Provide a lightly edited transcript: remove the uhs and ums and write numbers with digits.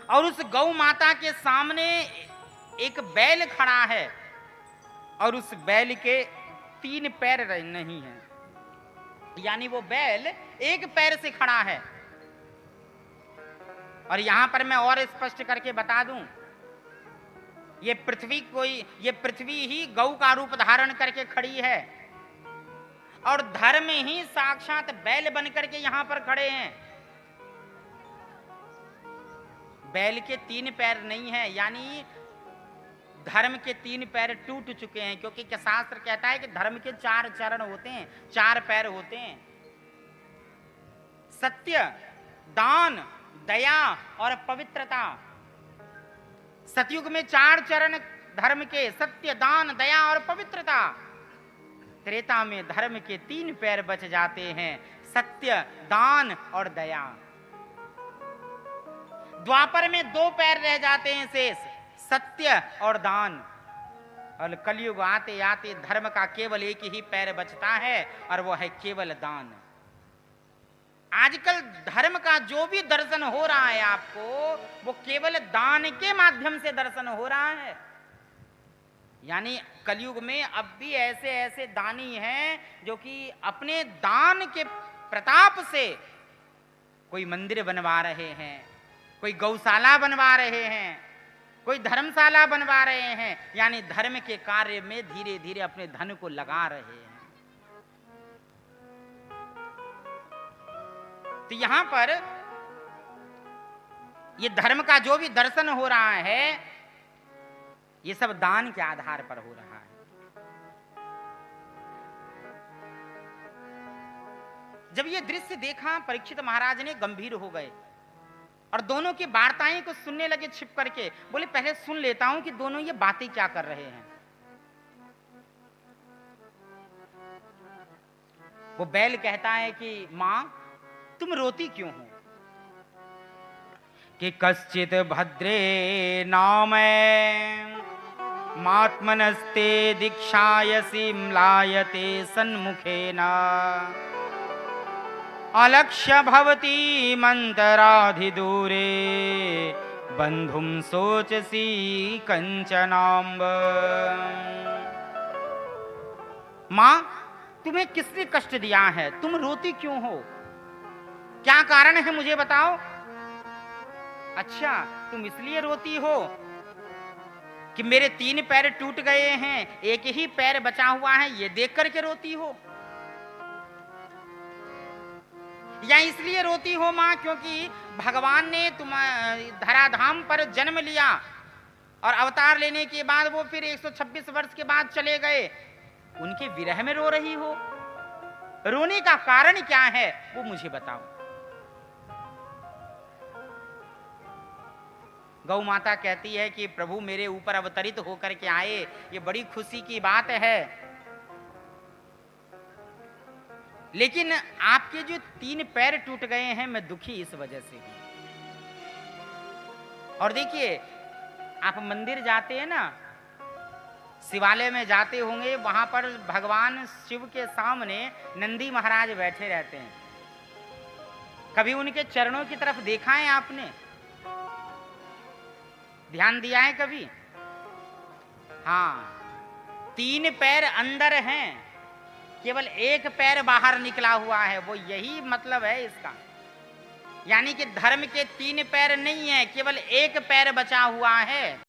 और उस गौ माता के सामने एक बैल खड़ा है और उस बैल के 3 पैर नहीं हैं, यानी वो बैल एक पैर से खड़ा है। और यहां पर मैं और स्पष्ट करके बता दूं, ये पृथ्वी ही गौ का रूप धारण करके खड़ी है और धर्म ही साक्षात बैल बनकर के यहां पर खड़े हैं। बैल के 3 पैर नहीं है, यानी धर्म के 3 पैर टूट चुके हैं, क्योंकि शास्त्र कहता है कि धर्म के 4 चरण होते हैं, 4 पैर होते हैं। सत्य, दान, दया और पवित्रता। सतयुग में 4 चरण धर्म के, सत्य, दान, दया और पवित्रता। त्रेता में धर्म के 3 पैर बच जाते हैं, सत्य, दान और दया। द्वापर में 2 पैर रह जाते हैं शेष, सत्य और दान। और कलयुग आते आते धर्म का केवल एक ही पैर बचता है और वो है केवल दान। आजकल धर्म का जो भी दर्शन हो रहा है आपको, वो केवल दान के माध्यम से दर्शन हो रहा है। यानी कलयुग में अब भी ऐसे ऐसे दानी हैं जो कि अपने दान के प्रताप से कोई मंदिर बनवा रहे हैं, कोई गौशाला बनवा रहे हैं, कोई धर्मशाला बनवा रहे हैं, यानी धर्म के कार्य में धीरे धीरे अपने धन को लगा रहे हैं। तो यहां पर ये धर्म का जो भी दर्शन हो रहा है, ये सब दान के आधार पर हो रहा है। जब ये दृश्य देखा, परीक्षित महाराज ने गंभीर हो गए और दोनों की वार्ताएं को सुनने लगे छिप करके। बोले पहले सुन लेता हूं कि दोनों ये बातें क्या कर रहे हैं। वो बैल कहता है कि मां, तुम रोती क्यों हो? कि कश्चित भद्रे नाम मात्मनस्ते दीक्षायसी म्लायते सन्मुखेन अलक्ष्य भवती मंतराधिदूरे बंधुम सोचसी कंचनाम्ब। मां, तुम्हें किसने कष्ट दिया है? तुम रोती क्यों हो? क्या कारण है मुझे बताओ। अच्छा, तुम इसलिए रोती हो कि मेरे 3 पैर टूट गए हैं, एक ही पैर बचा हुआ है, ये देख करके रोती हो? या इसलिए रोती हो मां क्योंकि भगवान ने तुम धराधाम पर जन्म लिया और अवतार लेने के बाद वो फिर 126 वर्ष के बाद चले गए, उनके विरह में रो रही हो? रोने का कारण क्या है वो मुझे बताओ। गौ माता कहती है कि प्रभु मेरे ऊपर अवतरित होकर के आए, ये बड़ी खुशी की बात है, लेकिन आपके जो 3 पैर टूट गए हैं, मैं दुखी इस वजह से हूं। और देखिए, आप मंदिर जाते हैं ना, शिवालय में जाते होंगे, वहां पर भगवान शिव के सामने नंदी महाराज बैठे रहते हैं। कभी उनके चरणों की तरफ देखा है आपने? ध्यान दिया है कभी? हाँ, 3 पैर अंदर हैं, केवल 1 पैर बाहर निकला हुआ है। वो यही मतलब है इसका, यानी कि धर्म के 3 पैर नहीं है, केवल 1 पैर बचा हुआ है।